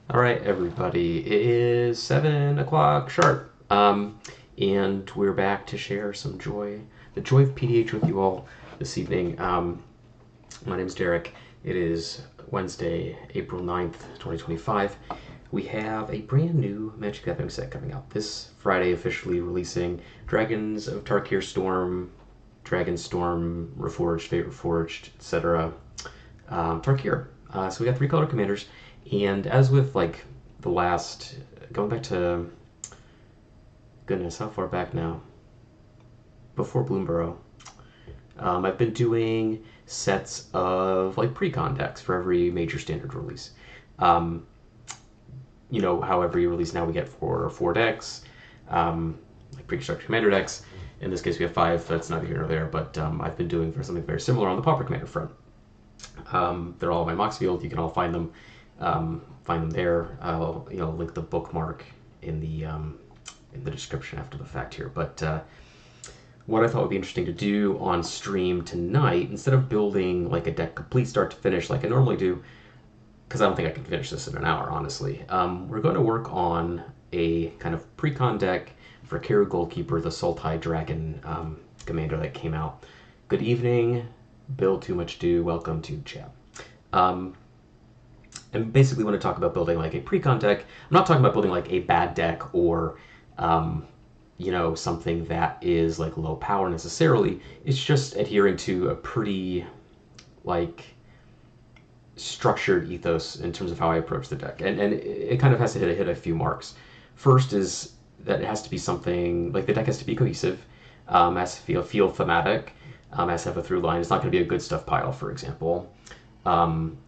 All right, everybody. It is 7 o'clock sharp, and we're back to share some joy, the joy of PDH with you all this evening. My name is Derek. It is Wednesday, April 9th, 2025. We have a brand new Magic the Gathering set coming out this Friday, officially releasing Dragons of Tarkir Storm, Dragon Storm, Reforged, Fate Reforged, etc. Tarkir. So we got 3 color commanders, and as with like the last, going back to, goodness, how far back now? Before Bloomborough. I've been doing sets of like pre-con decks for every major standard release. Um, how every release now we get four decks, like pre-constructed commander decks. In this case, we have 5. That's neither here nor there, but I've been doing for something very similar on the pauper commander front. They're all in my Mox field. You can all find them. Find them there. I'll link the bookmark in the description after the fact here. But what I thought would be interesting to do on stream tonight, instead of building like a deck complete start to finish like I normally do, because I don't think I can finish this in an hour, honestly. We're going to work on a kind of pre-con deck for Kheru Goldkeeper, the Sultai Dragon commander that came out. Good evening, Bill Too Much Do. Welcome to chat. And basically want to talk about building like a pre-con deck. I'm not talking about building like a bad deck or something that is like low power necessarily. It's just adhering to a pretty like structured ethos in terms of how I approach the deck. And it kind of has to hit a few marks. First is that it has to be something like the deck has to be cohesive, has to feel thematic, has to have a through line. It's not going to be a good stuff pile, for example.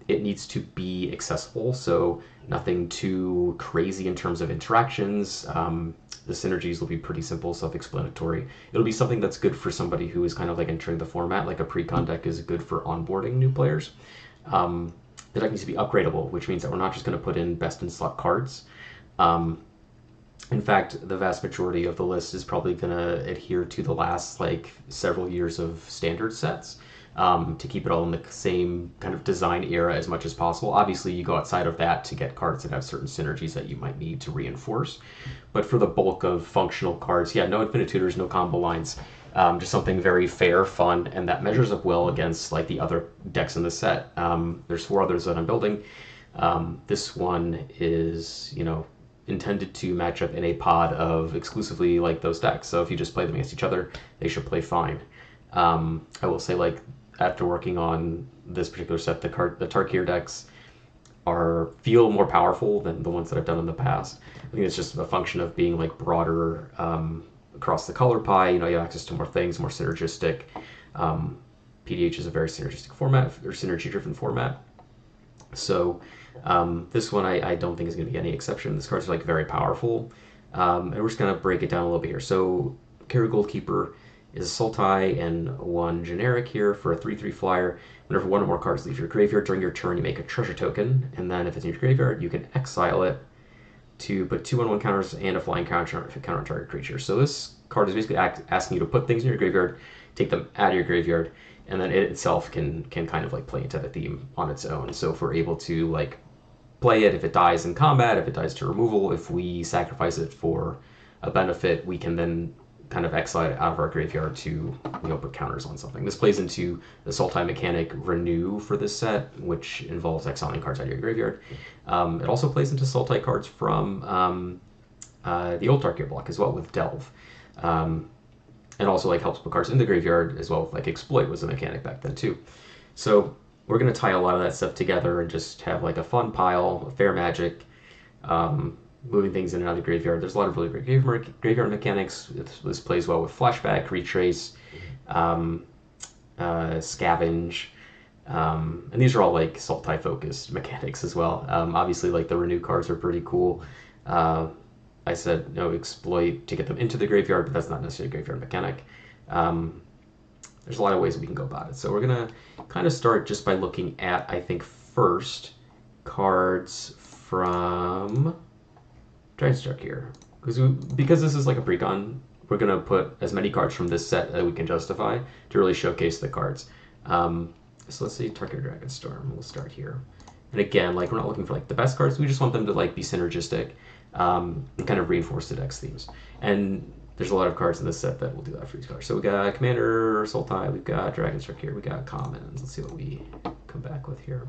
It needs to be accessible, so nothing too crazy in terms of interactions. The synergies will be pretty simple, self-explanatory. It'll be something that's good for somebody who is kind of like entering the format, like a pre-con deck is good for onboarding new players. The deck needs to be upgradable, which means that we're not just going to put in best-in-slot cards. In fact, the vast majority of the list is probably going to adhere to the last like several years of standard sets. To keep it all in the same kind of design era as much as possible. Obviously, you go outside of that to get cards that have certain synergies that you might need to reinforce. But for the bulk of functional cards, yeah, no infinite tutors, no combo lines, just something very fair, fun, and that measures up well against like the other decks in the set. There's 4 others that I'm building. This one is, intended to match up in a pod of exclusively like those decks. So if you just play them against each other, they should play fine. I will say, like, after working on this particular set, the Tarkir decks feel more powerful than the ones that I've done in the past. I think it's just a function of being like broader across the color pie. You have access to more things, more synergistic. PDH is a very synergistic format, or synergy-driven format. So this one I don't think is going to be any exception. These cards are like very powerful, and we're just going to break it down a little bit here. So Kheru Goldkeeper is a Sultai and 1 generic here for a 3/3 flyer. Whenever 1 or more cards leave your graveyard during your turn, you make a treasure token, and then if it's in your graveyard, you can exile it to put 2/1/1 counters and a flying counter on target creature. So this card is basically asking you to put things in your graveyard, take them out of your graveyard, and then it itself can kind of like play into the theme on its own. So if we're able to like play it, if it dies in combat, if it dies to removal, if we sacrifice it for a benefit, we can then kind of exile it out of our graveyard to put counters on something. This plays into the Sultai mechanic Renew for this set, which involves exiling cards out of your graveyard. It also plays into Sultai cards from the old Tarkir block as well with Delve. And also like helps put cards in the graveyard as well. Like Exploit was a mechanic back then too. So we're going to tie a lot of that stuff together and just have like a fun pile of fair magic. Moving things in and out of the graveyard. There's a lot of really great graveyard mechanics. This plays well with Flashback, Retrace, Scavenge, and these are all like Sultai focused mechanics as well. Obviously, like the Renew cards are pretty cool. I said Exploit to get them into the graveyard, but that's not necessarily a graveyard mechanic. There's a lot of ways we can go about it. So we're gonna kind of start just by looking at, I think, first cards from Dragon's Dark here, because this is like a pre-con, we're going to put as many cards from this set that we can justify to really showcase the cards. So let's see, Tarkir Dragonstorm, we'll start here. And again, like we're not looking for like the best cards. We just want them to like be synergistic and kind of reinforce the deck's themes. And there's a lot of cards in this set that will do that for these cards. So we got Commander, Sultai, we've got Dragonstruck here, we got Commons. Let's see what we come back with here.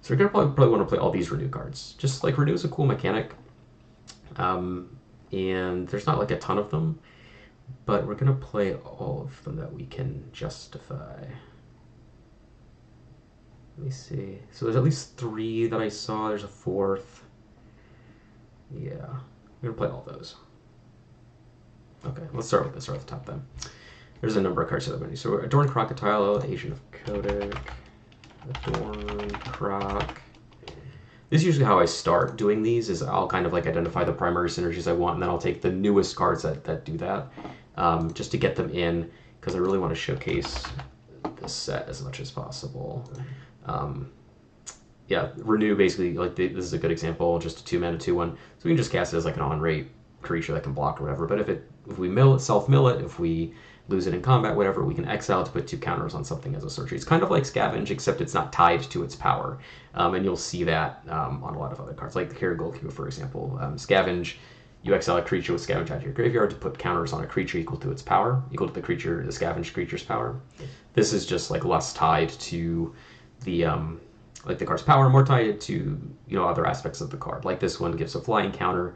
So we're gonna probably want to play all these Renew cards. Just like Renew is a cool mechanic, and there's not like a ton of them, but we're gonna play all of them that we can justify. Let me see. So there's at least 3 that I saw. There's a 4th. Yeah, we're gonna play all those. Okay, let's start with this right at the top then. There's a number of cards that I'm going to use. So Adorned Crocodile, Agent of Kodak, Adorned Croc. This is usually how I start doing these, is I'll kind of like identify the primary synergies I want, and then I'll take the newest cards that do that, just to get them in, because I really want to showcase this set as much as possible. Yeah, Renew basically, like this is a good example, just a 2-mana 2/1. So we can just cast it as like an on-rate creature that can block or whatever. But if we self-mill it, if we lose it in combat, whatever, we can exile to put 2 counters on something as a sorcery. It's kind of like Scavenge, except it's not tied to its power. And you'll see that on a lot of other cards, like the Kheru Goldkeeper, for example. Scavenge, you exile a creature with Scavenge out of your graveyard to put counters on a creature equal to its power, equal to the Scavenge creature's power. This is just like less tied to the like the card's power, more tied to other aspects of the card. Like this one gives a flying counter.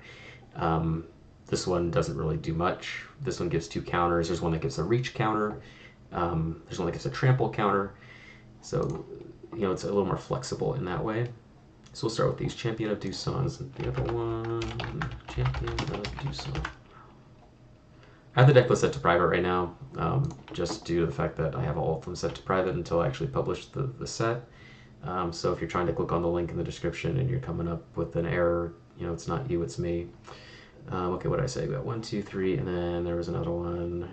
This one doesn't really do much. This one gives 2 counters. There's one that gives a reach counter. There's one that gives a trample counter. So, it's a little more flexible in that way. So we'll start with these. Champion of Dusons. And the other one, Champion of Dusons. I have the deck list set to private right now, just due to the fact that I have all of them set to private until I actually publish the set. So if you're trying to click on the link in the description and you're coming up with an error, it's not you, it's me. Okay, what did I say? We got 1, 2, 3, and then there was another one.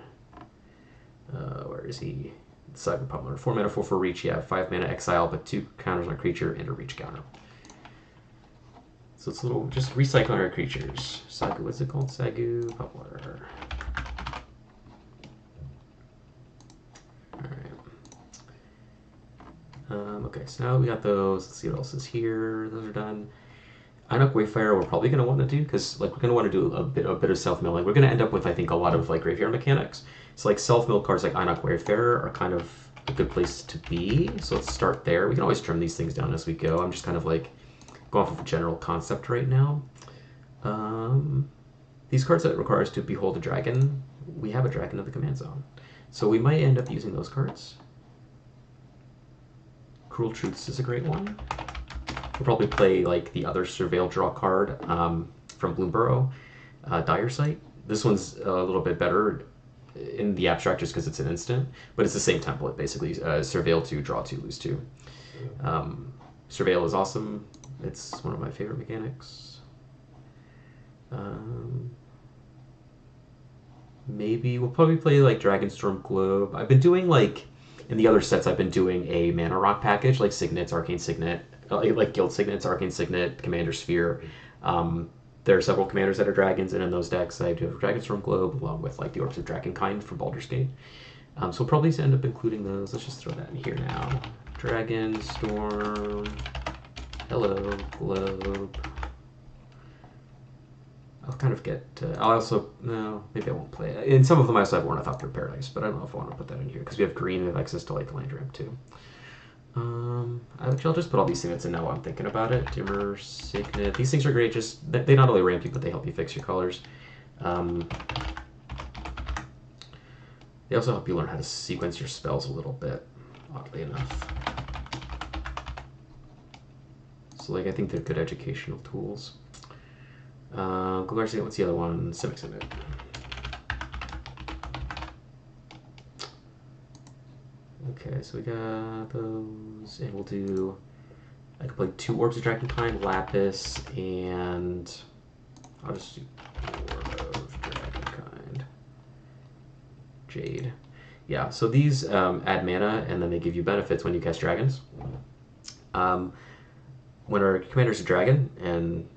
Where is he? Cyber Pummeler. 4 mana, 4 for reach. Yeah, 5 mana exile, but 2 counters on a creature and a reach counter. So it's a little just recycling our creatures. Sagu, what's it called? Sagu Pummeler. Alright. Okay, so now we got those. Let's see what else is here. Those are done. Inuk Wayfarer we're probably going to want to do, because like we're going to want to do a bit of self-milling. We're going to end up with, I think, a lot of like graveyard mechanics. So like self-mill cards like Inuk Wayfarer are kind of a good place to be. So let's start there. We can always trim these things down as we go. I'm just kind of like going off of a general concept right now. These cards that require us to behold a dragon, we have a dragon in the command zone. So we might end up using those cards. Cruel Truths is a great one. We'll probably play like the other Surveil draw card from Bloomburrow, Dire Sight. This one's a little bit better in the abstract just because it's an instant, but it's the same template basically. Surveil 2, draw 2, lose 2. Surveil is awesome. It's one of my favorite mechanics. Maybe we'll probably play like Dragonstorm Globe. I've been doing like, in the other sets I've been doing a Mana Rock package, like Signets, Arcane Signet, like Guild Signets, Arcane Signet, Commander Sphere. There are several commanders that are dragons, and in those decks I do have Dragonstorm Globe along with like the Orbs of Dragonkind from Baldur's Gate. So we'll probably end up including those. Let's just throw that in here now. Dragonstorm, hello, Globe. I'll kind of get, I'll also, no, maybe I won't play it. In some of them I also have Ornithopter Paradise, but I don't know if I want to put that in here, because we have green and have access to like land ramp too. I'll just put all these things in now while I'm thinking about it. Dimmer, Signet, these things are great, just, they not only ramp you, but they help you fix your colors. They also help you learn how to sequence your spells a little bit, oddly enough. So like, I think they're good educational tools. What's the other one? Simic Signet. Okay, so we got those, and we'll do, I could play 2 Orbs of Dragonkind, Lapis, and I'll just do Orb of Dragonkind. Jade. Yeah, so these add mana, and then they give you benefits when you cast dragons. When our commander's a dragon, and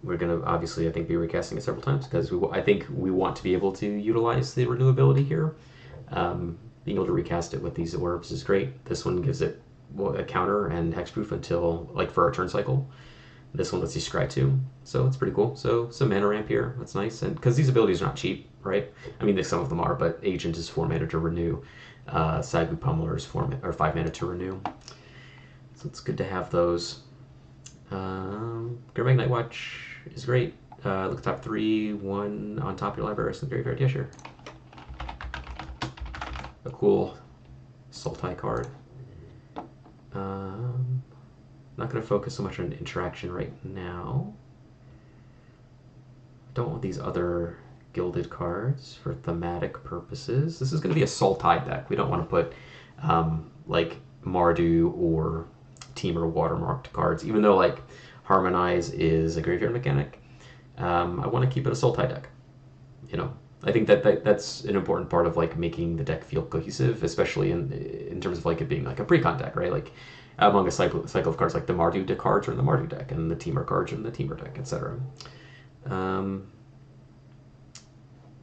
we're going to obviously, I think, be recasting it several times, because I think we want to be able to utilize the renewability here. Being able to recast it with these orbs is great. This one gives it a counter and hexproof until, like, for our turn cycle. This one lets you scry too, so it's pretty cool. So some mana ramp here, that's nice. And because these abilities are not cheap, right? I mean, some of them are, but Agent is 4 mana to renew. Sagu Pummeler is 5 mana to renew. So it's good to have those. Gurmag Nightwatch is great. Look at top 3, 1 on top of your library, so graveyard. Yeah, sure. A cool Sultai card. Not going to focus so much on interaction right now. Don't want these other gilded cards for thematic purposes. This is going to be a Sultai deck. We don't want to put like Mardu or Temur watermarked cards, even though like Harmonize is a graveyard mechanic. I want to keep it a Sultai deck. You know, I think that's an important part of like making the deck feel cohesive, especially in terms of like it being like a precon deck, right? Like among a cycle of cards, like the Mardu cards are in the Mardu deck, and the Temur cards are in the Temur deck, etc.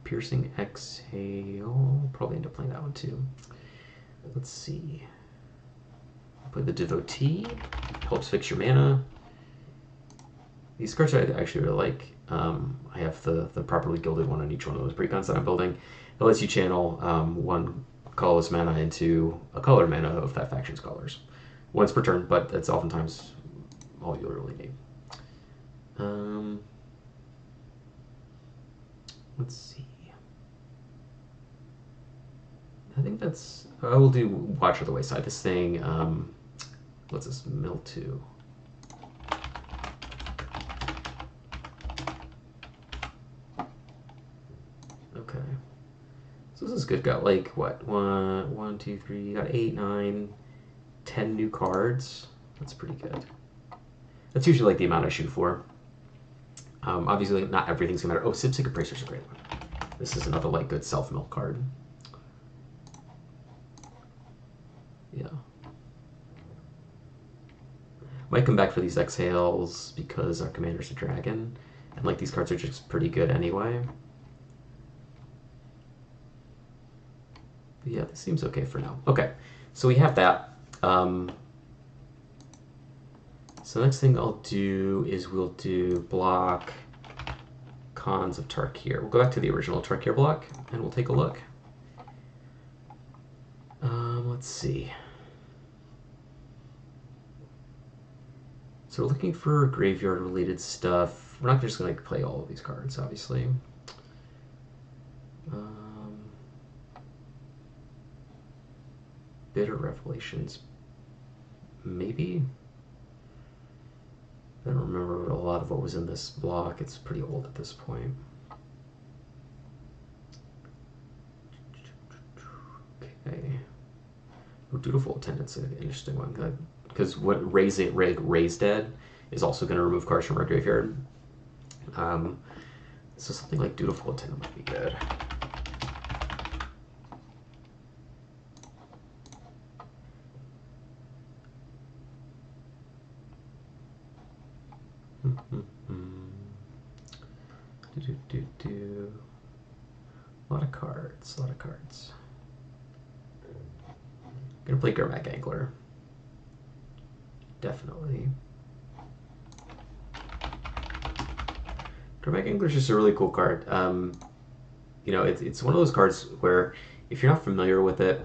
Piercing Exhale, probably end up playing that one too. Let's see. Play the Devotee, helps fix your mana. These cards I actually really like. I have the properly gilded one on each one of those precons that I'm building. It lets you channel 1 colorless mana into a colored mana of that faction's colors. Once per turn, but that's oftentimes all you'll really need. Let's see. I think that's... I will do Watch of the Wayside. This thing, what's this? Mill 2. Okay. So this is good. Got like, what? 1, 2, 3, got 8, 9... 10 new cards. That's pretty good. That's usually like the amount I shoot for. Obviously, not everything's gonna matter. Oh, Sipsig Appraiser's a great one. This is another like good self-mill card. Yeah. Might come back for these exhales because our commander's a dragon, and like these cards are just pretty good anyway. But yeah, this seems okay for now. Okay, so we have that. So the next thing I'll do is we'll do block Cons of Tarkir. We'll go back to the original Tarkir block and we'll take a look. Let's see. So we're looking for graveyard related stuff. We're not just going to play all of these cards, obviously. Bitter Revelations. Maybe? I don't remember a lot of what was in this block. It's pretty old at this point. Okay. Oh, Dutiful Attendant's an interesting one. Because what Raise Dead is also going to remove cards from our graveyard. So something like Dutiful Attendant might be good. A lot of cards, Gonna play Gurmag Angler. Definitely. Gurmag Angler is just a really cool card. You know, it's one of those cards where if you're not familiar with it,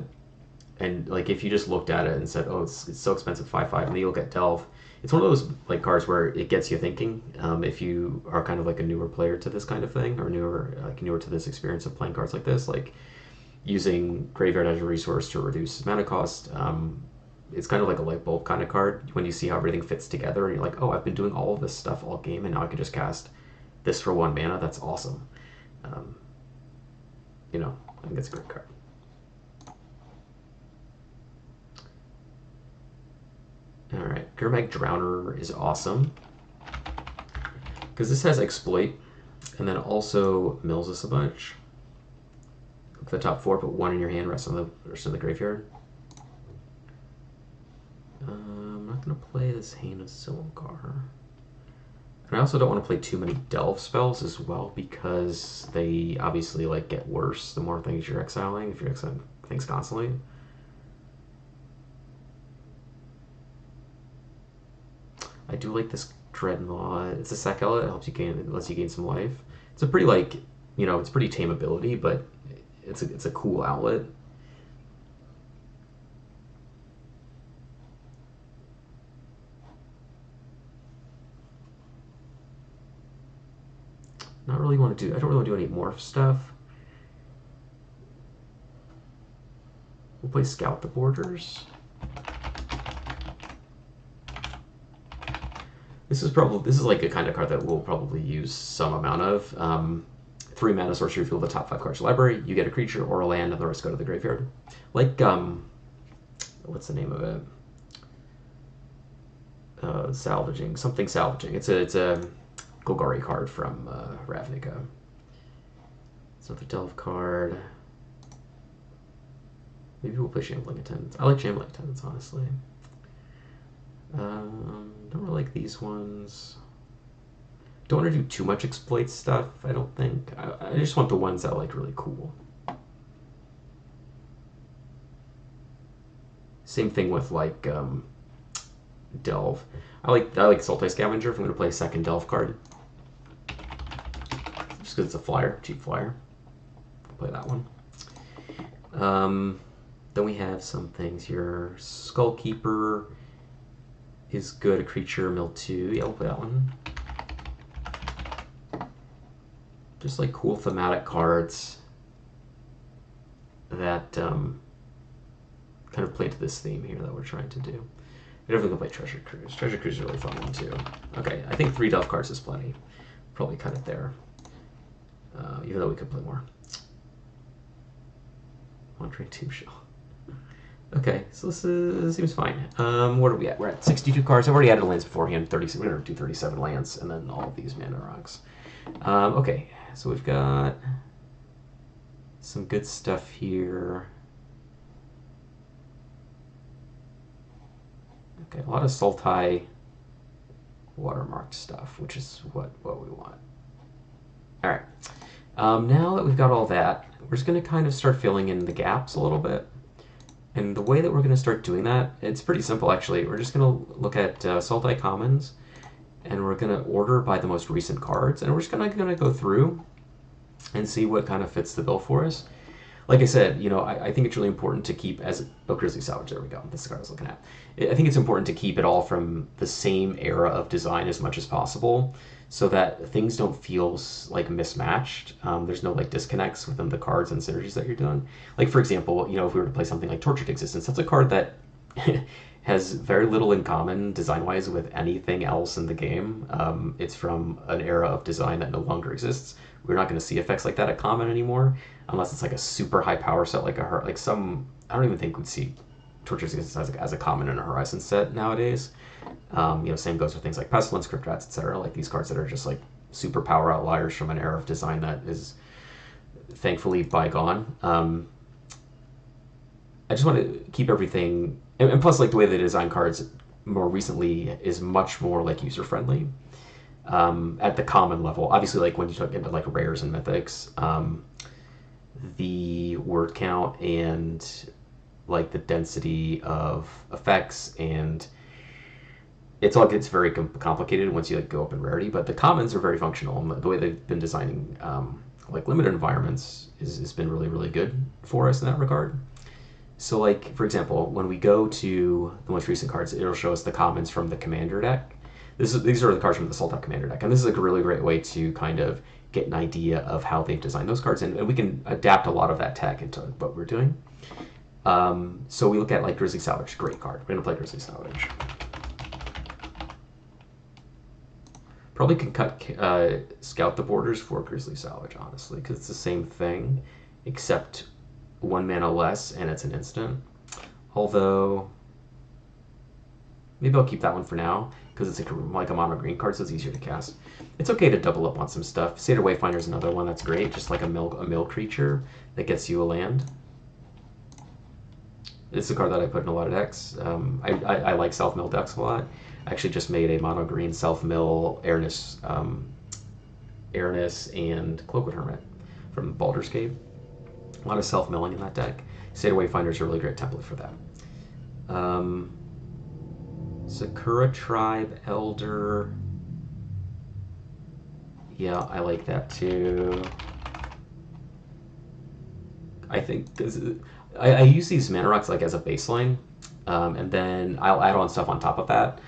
and like if you just looked at it and said, oh, it's so expensive, 5/5, and then you'll get Delve. It's one of those like cards where it gets you thinking. If you are kind of like a newer player to this kind of thing, or newer to this experience of playing cards like this, like using graveyard as a resource to reduce mana cost. It's kind of like a light bulb kind of card when you see how everything fits together, and you're like, oh, I've been doing all of this stuff all game, and now I can just cast this for 1 mana. That's awesome. You know, I think it's a great card. Alright, Gurmag Drowner is awesome. Because this has Exploit, and then also mills us a bunch. Look at the top 4, put 1 in your hand, rest in the graveyard. I'm not going to play this Heinous Silumgar. And I also don't want to play too many Delve spells as well, because they obviously like get worse the more things you're exiling, if you're exiling things constantly. I do like this Dreadnought. It's a sack outlet. It helps you gain, it lets you gain some life. It's a pretty like, it's pretty tame ability, but it's a cool outlet. Not really want to do. I don't really do any morph stuff. We'll play Scout the Borders. This is like a kind of card that we'll probably use some amount of. 3 mana sorcery, reveal the top 5 cards of your library. You get a creature or a land, and the rest go to the graveyard. Like what's the name of it? Salvaging, something salvaging. It's a Golgari card from Ravnica. It's another Delve card. Maybe we'll play Shambling Attendants. I like Shambling Attendants, honestly. Don't really like these ones. Don't want to do too much exploit stuff, I don't think. I just want the ones that are like really cool. Same thing with like Delve. I like Sultai Scavenger if I'm going to play a second Delve card. Just because it's a flyer, cheap flyer. I'll play that one. Then we have some things here. Skullkeeper is good. A creature, mill 2. Yeah, we'll play that one. Just like cool thematic cards that kind of play to this theme here that we're trying to do. I definitely gonna play Treasure Cruise. Treasure Cruise is a really fun one too. Okay, I think 3 Delve cards is plenty. Probably cut it there. Even though we could play more. Wandering Tomb Shell. Okay, so this seems fine. What are we at? We're at 62 cards. I've already added lands beforehand. We're gonna do 37 lands, and then all of these mana rocks. Okay, so we've got some good stuff here. Okay, a lot of Sultai watermarked stuff, which is what we want. All right, now that we've got all that, we're just going to kind of start filling in the gaps a little bit. And the way that we're going to start doing that, it's pretty simple actually. We're just going to look at Sultai Commons, and we're going to order by the most recent cards, and we're just going to go through and see what kind of fits the bill for us. Like I said, I think it's really important to keep Grizzly Salvage, there we go, this is the card I was looking at. I think it's important to keep it all from the same era of design as much as possible so that things don't feel like mismatched. There's no like disconnects within the cards and synergies that you're doing. Like for example, if we were to play something like Tortured Existence, that's a card that has very little in common design-wise with anything else in the game. It's from an era of design that no longer exists. We're not going to see effects like that at common anymore, unless it's like a super high power set, like I don't even think we'd see Tortured Existence as a common in a Horizon set nowadays. Same goes for things like Pestilence, Crypt Rats, etc. Like these cards that are just like super power outliers from an era of design that is thankfully bygone. I just want to keep everything, and plus like the way they design cards more recently is much more like user friendly. At the common level, obviously, like when you talk into like rares and mythics, the word count and like the density of effects, and it's all gets very complicated once you like go up in rarity. But the commons are very functional, and the way they've been designing like limited environments has been really, really good for us in that regard. So like for example, when we go to the most recent cards, it'll show us the commons from the commander deck. These are the cards from the Sultai Commander deck, and this is like a really great way to kind of get an idea of how they've designed those cards, and we can adapt a lot of that tech into what we're doing. So we look at like Grizzly Salvage, great card. We're gonna play Grizzly Salvage. Probably can cut Scout the Borders for Grizzly Salvage, honestly, because it's the same thing, except 1 mana less, and it's an instant. Although maybe I'll keep that one for now, because it's like a mono green card, so it's easier to cast. It's okay to double up on some stuff. Satyr Wayfinder is another one that's great, just like a mill creature that gets you a land. It's a card that I put in a lot of decks. I like self-mill decks a lot. I actually just made a mono green self-mill Airness and Cloakwood Hermit from Baldur's Cave. A lot of self-milling in that deck. Satyr Wayfinder is a really great template for that. Sakura Tribe Elder. Yeah, I like that too. I think this I use these mana rocks like as a baseline, and then I'll add on stuff on top of that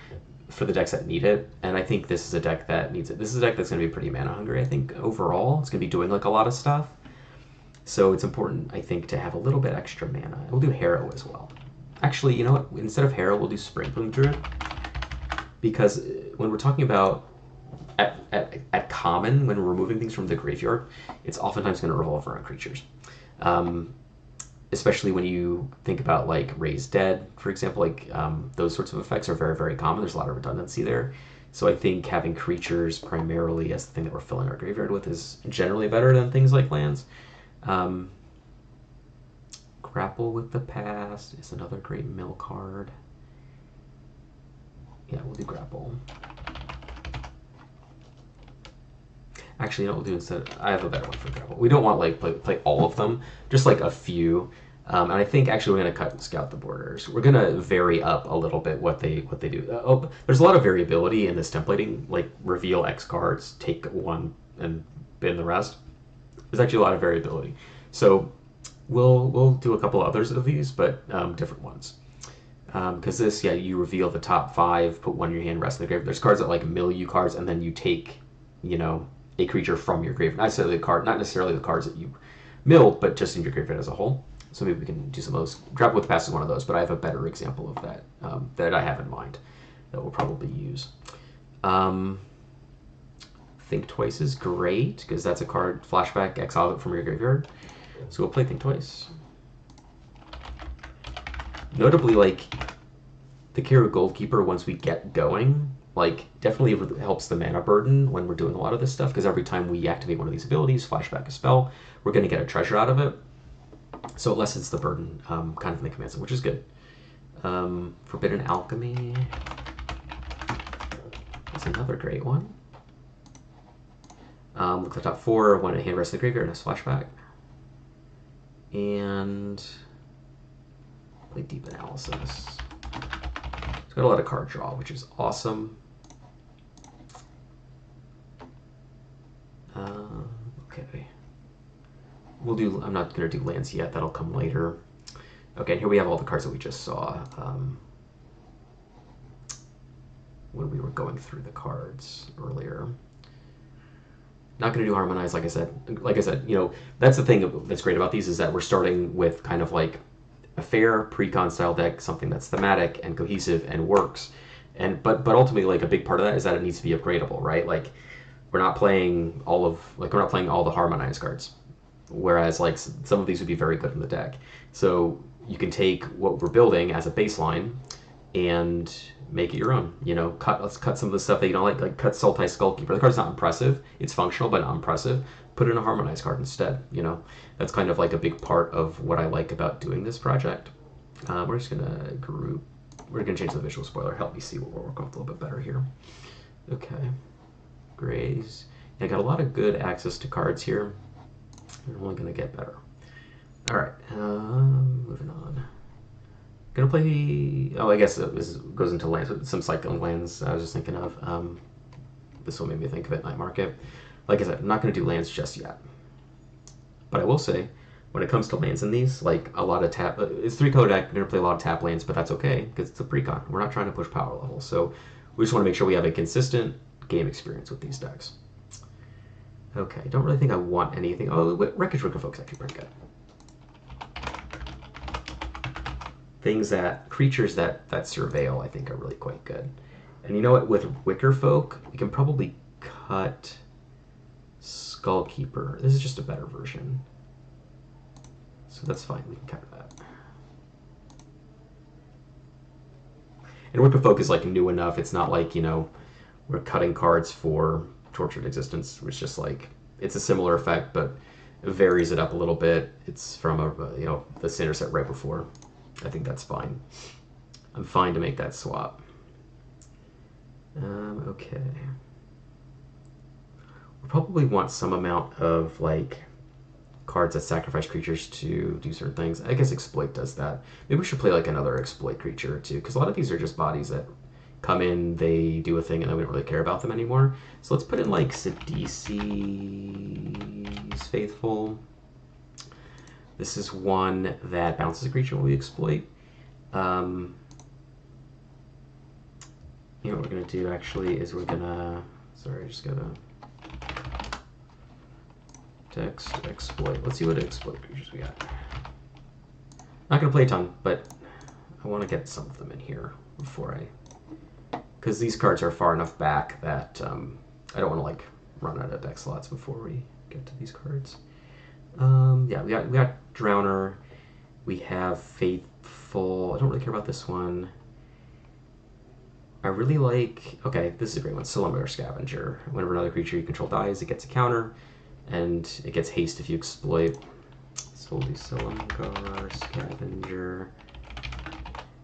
for the decks that need it. And I think this is a deck that needs it. This is a deck that's going to be pretty mana hungry. I think overall it's going to be doing like a lot of stuff. So it's important, I think, to have a little bit extra mana. We'll do Harrow as well. Actually, you know what? Instead of Harrow, we'll do Springbloom Druid, because when we're talking about at common, when we're removing things from the graveyard, it's oftentimes going to revolve around creatures. Especially when you think about like Raised Dead, for example, like those sorts of effects are very, very common. There's a lot of redundancy there. So I think having creatures primarily as the thing that we're filling our graveyard with is generally better than things like lands. Grapple with the Past is another great mill card. Yeah, we'll do Grapple. Actually, you know what we'll do instead? I have a better one for Grapple. We don't want like play all of them, just like a few. And I think actually we're going to scout the borders. We're going to vary up a little bit what they do. There's a lot of variability in this templating, like reveal X cards, take one and bin the rest. There's actually a lot of variability. So we'll do a couple others of these, but different ones. Because this, yeah, you reveal the top 5, put one in your hand, rest in the grave. There's cards that like mill you cards, and then you take, you know, a creature from your grave. Not necessarily the cards that you milled, but just in your graveyard as a whole. So maybe we can do some of those. Grapple with the Past is one of those, but I have a better example of that that I have in mind that we'll probably use. Think Twice is great because that's a card, flashback, exile it from your graveyard. So we'll play Think Twice. Notably, like the Kheru Goldkeeper, once we get going, like definitely helps the mana burden when we're doing a lot of this stuff, because every time we activate one of these abilities, flashback a spell, we're going to get a treasure out of it. So it lessens the burden kind of in the command set, which is good. Forbidden Alchemy is another great one. Look at the top 4, one at hand, rest in the graveyard, and a flashback. And play Deep Analysis. It's got a lot of card draw, which is awesome. Okay. We'll do, I'm not going to do lands yet, that'll come later. Okay, and here we have all the cards that we just saw when we were going through the cards earlier. Not going to do Harmonize, like I said, you know, that's the thing that's great about these is that we're starting with kind of like a fair pre-con style deck, something that's thematic and cohesive and works. And but ultimately, like a big part of that is that it needs to be upgradable, right? Like we're not playing all the Harmonize cards. Whereas like some of these would be very good in the deck. So you can take what we're building as a baseline and make it your own. You know, let's cut some of the stuff that you don't like cut Sultai Skullkeeper. The card's not impressive. It's functional, but not impressive. Put in a Harmonized card instead. You know, that's kind of like a big part of what I like about doing this project. We're just gonna group. We're gonna change the visual spoiler. Help me see what we'll work with a little bit better here. Okay, Grays. Yeah, I got a lot of good access to cards here. They're only gonna get better. All right, moving on. Gonna play. Oh, I guess this goes into lands. Some cycling lands. I was just thinking of. This will make me think of it. Night Market. Like I said, I'm not gonna do lands just yet. But I will say, when it comes to lands in these, like a lot of tap. It's 3-color deck. I'm gonna play a lot of tap lands, but that's okay because it's a precon. We're not trying to push power levels, so we just want to make sure we have a consistent game experience with these decks. Okay, don't really think I want anything. Oh, Wreckage Wicker Folk's actually pretty good. Creatures that surveil, I think, are really quite good. And you know what? With Wicker Folk, we can probably cut Skullkeeper. This is just a better version. So that's fine, we can cut that. And Wicker Folk is like new enough. It's not like, you know, we're cutting cards for Tortured Existence. It's just like, it's a similar effect, but it varies it up a little bit. It's from you know, the Sinner set right before. I think that's fine. I'm fine to make that swap. Okay. We probably want some amount of like cards that sacrifice creatures to do certain things. I guess Exploit does that. Maybe we should play like another Exploit creature too, because a lot of these are just bodies that come in, they do a thing, and then we don't really care about them anymore. So let's put in like Sidisi's Faithful. This is one that bounces a creature when we exploit. You know what we're going to do actually is we're going to, sorry, I just got to text exploit. Let's see what exploit creatures we got. Not going to play a ton, but I want to get some of them in here before because these cards are far enough back that I don't want to like run out of deck slots before we get to these cards. Yeah, we got Drowner. We have Faithful. I don't really care about this one. I really like, okay, this is a great one, Silumgar Scavenger. Whenever another creature you control dies, it gets a counter, and it gets haste if you exploit. So we'll do Silumgar Scavenger.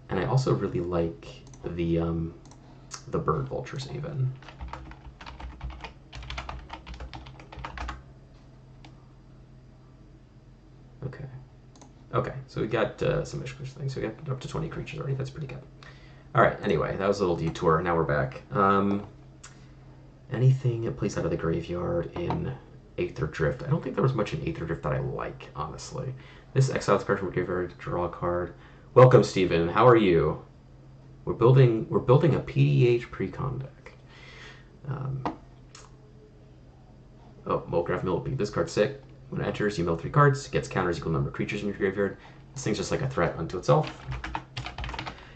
And I also really like the Bird Vultures even. Okay. Okay, so we got some Ishkush things. So we got up to 20 creatures already. That's pretty good. All right, anyway, that was a little detour. Now we're back. Anything that plays out of the graveyard in Aether Drift? I don't think there was much in Aether Drift that I like, honestly. This exiles card from graveyard, draw a card. Welcome, Steven. How are you? We're building a PDH precon deck. Oh, Molgraph Millipede. This card's sick. When it enters, you mill 3 cards. It gets counters equal number of creatures in your graveyard. This thing's just like a threat unto itself.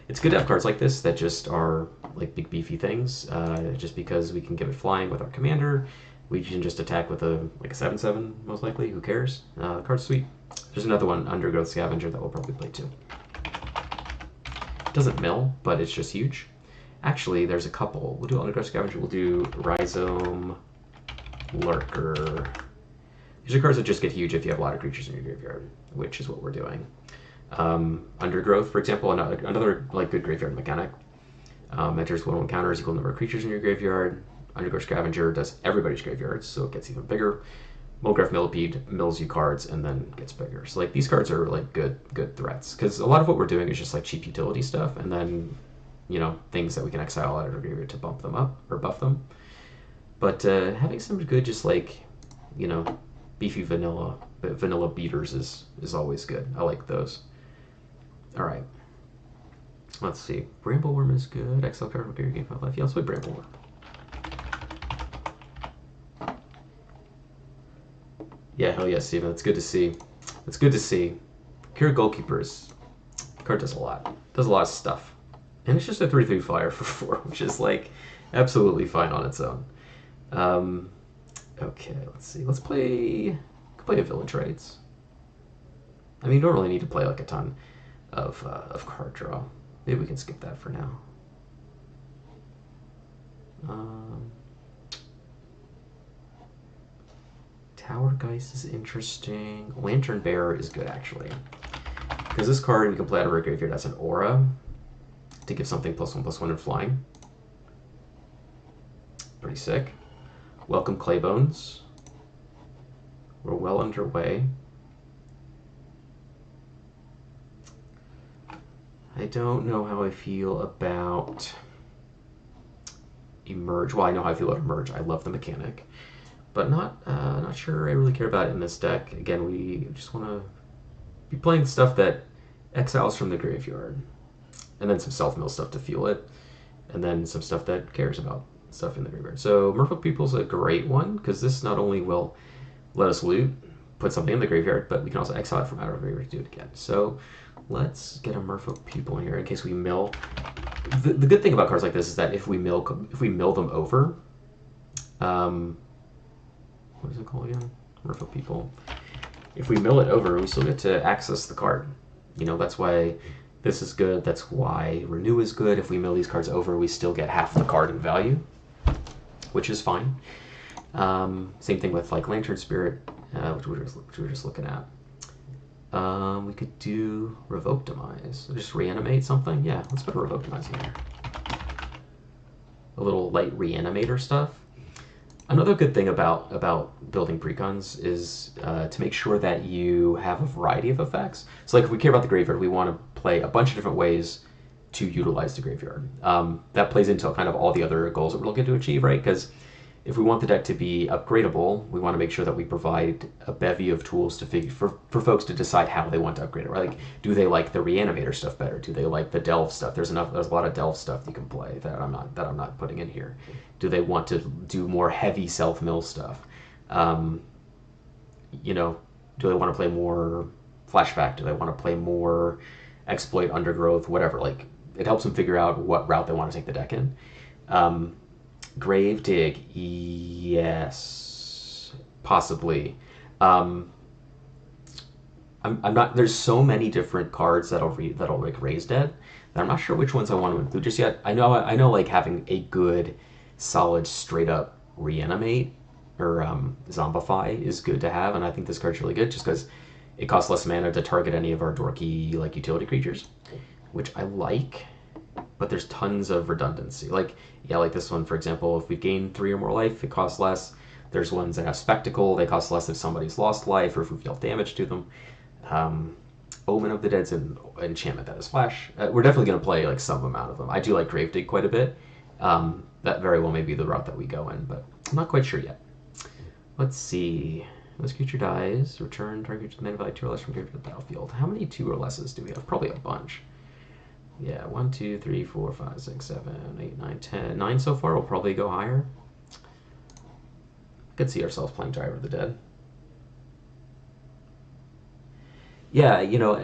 It's good to have cards like this that just are like big beefy things, just because we can give it flying with our commander. We can just attack with a 7/7 most likely. Who cares? The card's sweet. There's another one, Undergrowth Scavenger, that we'll probably play too. It doesn't mill, but it's just huge. Actually, there's a couple. We'll do Undergrowth Scavenger. We'll do Rhizome Lurker. These are cards that just get huge if you have a lot of creatures in your graveyard, which is what we're doing. Undergrowth, for example, another like good graveyard mechanic. Enters 1/1 counters equal number of creatures in your graveyard. Undergrowth Scavenger does everybody's graveyards, so it gets even bigger. Molgraph Millipede mills you cards and then gets bigger. So like these cards are like good threats, because a lot of what we're doing is just like cheap utility stuff, and then things that we can exile out of our graveyard to bump them up or buff them. But having some good just like beefy vanilla beaters is always good. I like those. All right. Let's see. Brambleworm is good. Exile card from game 5 life. Yeah, let's play Brambleworm. Yeah, hell yeah, Steven. That's good to see. It's good to see. Kheru Goldkeeper card does a lot. Does a lot of stuff. And it's just a 3/3 flyer for 4, which is like absolutely fine on its own. Okay, let's see. Let's play a Village Raids. I mean, you don't really need to play like a ton of card draw. Maybe we can skip that for now. Tower Geist is interesting. Lantern Bearer is good, actually. Because this card we can play out of our graveyard as an aura to give something +1/+1 in flying. Pretty sick. Welcome Claybones. We're well underway. I don't know how I feel about Emerge. Well, I know how I feel about Emerge. I love the mechanic, but not sure I really care about it in this deck. Again, we just want to be playing stuff that exiles from the graveyard, and then some self-mill stuff to fuel it, and then some stuff that cares about stuff in the graveyard. So Merfolk People's a great one, because this not only will let us loot, put something in the graveyard, but we can also exile it from out of our graveyard to do it again. So let's get a Merfolk People in here in case we mill. The good thing about cards like this is that if we mill them over, what is it called again? Merfolk People. If we mill it over, we still get to access the card. That's why this is good. That's why Renew is good. If we mill these cards over, we still get half the card in value, which is fine. Same thing with like Lantern Spirit, which we were just looking at. We could do Revoke Demise. Just reanimate something. Yeah, let's put a Revoke Demise in here. A little light reanimator stuff. Another good thing about building precons is to make sure that you have a variety of effects. So like if we care about the graveyard, we want to play a bunch of different ways to utilize the graveyard. That plays into kind of all the other goals that we're looking to achieve, right? Because if we want the deck to be upgradable, we want to make sure that we provide a bevy of tools to for folks to decide how they want to upgrade it. Right? Like, do they like the Reanimator stuff better? Do they like the Delve stuff? There's a lot of Delve stuff you can play that I'm not putting in here. Do they want to do more heavy self-mill stuff? You know, do they want to play more flashback? Do they want to play more exploit, undergrowth, whatever? Like, it helps them figure out what route they want to take the deck in. Grave dig, yes, possibly. I'm not. There's so many different cards that'll like raise dead that I'm not sure which ones I want to include just yet. I know like having a good, solid, straight up reanimate or zombify is good to have, and I think this card's really good just because it costs less mana to target any of our dorky like utility creatures, which I like. But there's tons of redundancy. Like, yeah, like this one, for example, if we gain 3 or more life, it costs less. There's ones that have Spectacle, they cost less if somebody's lost life or if we've dealt damage to them. Omen of the Dead's an enchantment that is flash. We're definitely going to play like some amount of them. I do like Gravedig quite a bit. That very well may be the route that we go in, but I'm not quite sure yet. Let's see. This creature dies. Return target creature mana value 2 or less from graveyard to the battlefield. How many 2 or lesses do we have? Probably a bunch. Yeah, 1, 2, 3, 4, 5, 6, 7, 8, 9, 10. 9 so far. We'll probably go higher. Could see ourselves playing Driver of the Dead. Yeah, you know,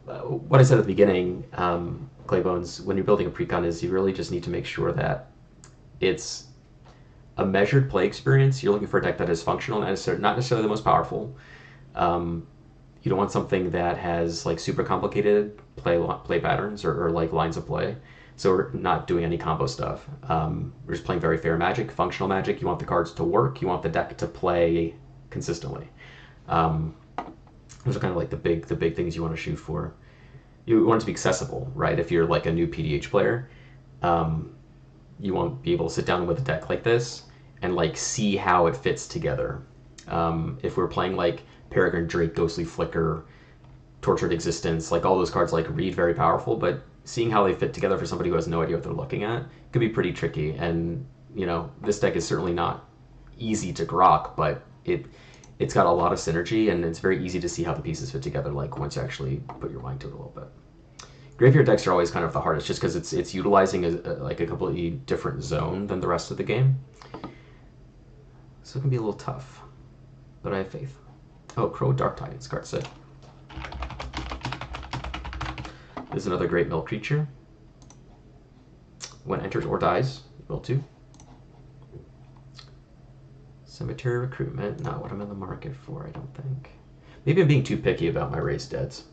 what I said at the beginning, Claybones, when you're building a precon is you really just need to make sure that it's a measured play experience. You're looking for a deck that is functional, not necessarily the most powerful. You don't want something that has like super complicated play patterns or like lines of play. So we're not doing any combo stuff. We're just playing very fair Magic, functional Magic. You want the cards to work. You want the deck to play consistently. Those are kind of like the big things you want to shoot for. You want it to be accessible, right? If you're like a new PDH player, you want to be able to sit down with a deck like this and like see how it fits together. If we're playing like Peregrine Drake, Ghostly Flicker, Tortured Existence, like all those cards like read very powerful, but seeing how they fit together for somebody who has no idea what they're looking at could be pretty tricky. And you know, this deck is certainly not easy to grok, but it's got a lot of synergy, and it's very easy to see how the pieces fit together, like once you actually put your mind to it a little bit. Graveyard decks are always kind of the hardest, just because it's utilizing like a completely different zone than the rest of the game. So it can be a little tough, but I have faith. Oh, Crow Dark Titans, card sick. This is another great mill creature. When enters or dies, mill 2. Cemetery Recruitment, not what I'm in the market for, I don't think. Maybe I'm being too picky about my raised deads.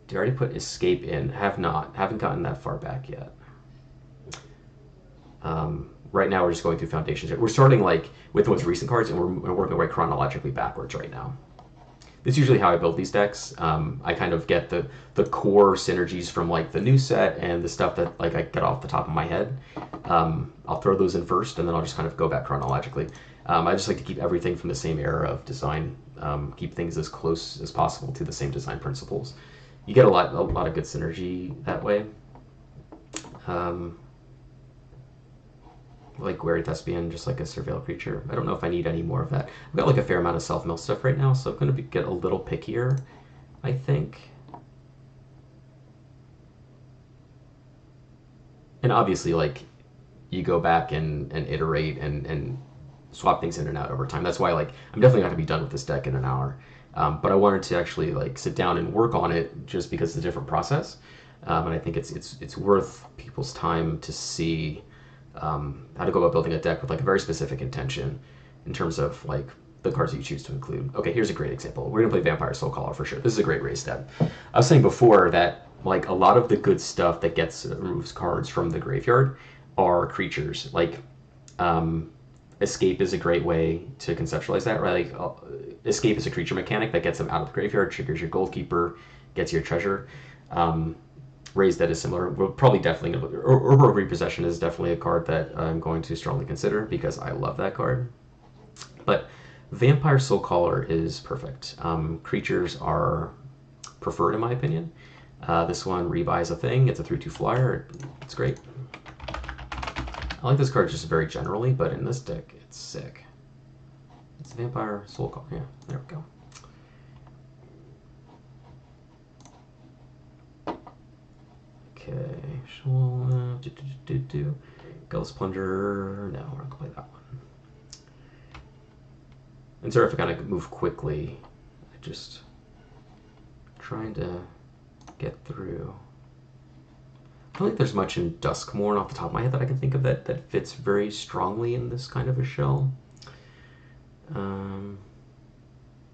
Did I already put Escape in? Have not. Haven't gotten that far back yet. Right now we're just going through foundations. We're starting like with the most recent cards, and we're working our way chronologically backwards right now. This is usually how I build these decks. I kind of get the core synergies from like the new set and the stuff that like I get off the top of my head. I'll throw those in first, and then I'll just kind of go back chronologically. I just like to keep everything from the same era of design, keep things as close as possible to the same design principles. You get a lot of good synergy that way. Like Wary Thespian, just like a surveil creature. I don't know if I need any more of that. I've got like a fair amount of self-mill stuff right now, so I'm going to get a little pickier, I think. And obviously, like, you go back and iterate and swap things in and out over time. That's why, like, I'm definitely not going to be done with this deck in an hour. But I wanted to actually, like, sit down and work on it just because it's a different process. And I think it's worth people's time to see how to go about building a deck with like a very specific intention in terms of like the cards that you choose to include. Okay, here's a great example. We're gonna play Vampire Soulcaller for sure. This is a great race step. I was saying before that like a lot of the good stuff that removes cards from the graveyard are creatures. Like Escape is a great way to conceptualize that, right? Like Escape is a creature mechanic that gets them out of the graveyard, triggers your Goldkeeper, gets your treasure. Raised Dead is similar. We'll probably definitely, or Repossession is definitely a card that I'm going to strongly consider because I love that card. But Vampire Soulcaller is perfect. Creatures are preferred in my opinion. This one, rebuy is a thing. It's a 3/2 flyer. It's great. I like this card just very generally, but in this deck, it's sick. It's a Vampire Soul Call. Yeah, there we go. Okay, Ghost Plunger. No, we're not gonna play that one. And sorry if I kind of move quickly. I just trying to get through. I don't think there's much in Duskmourn off the top of my head that I can think of that fits very strongly in this kind of a shell.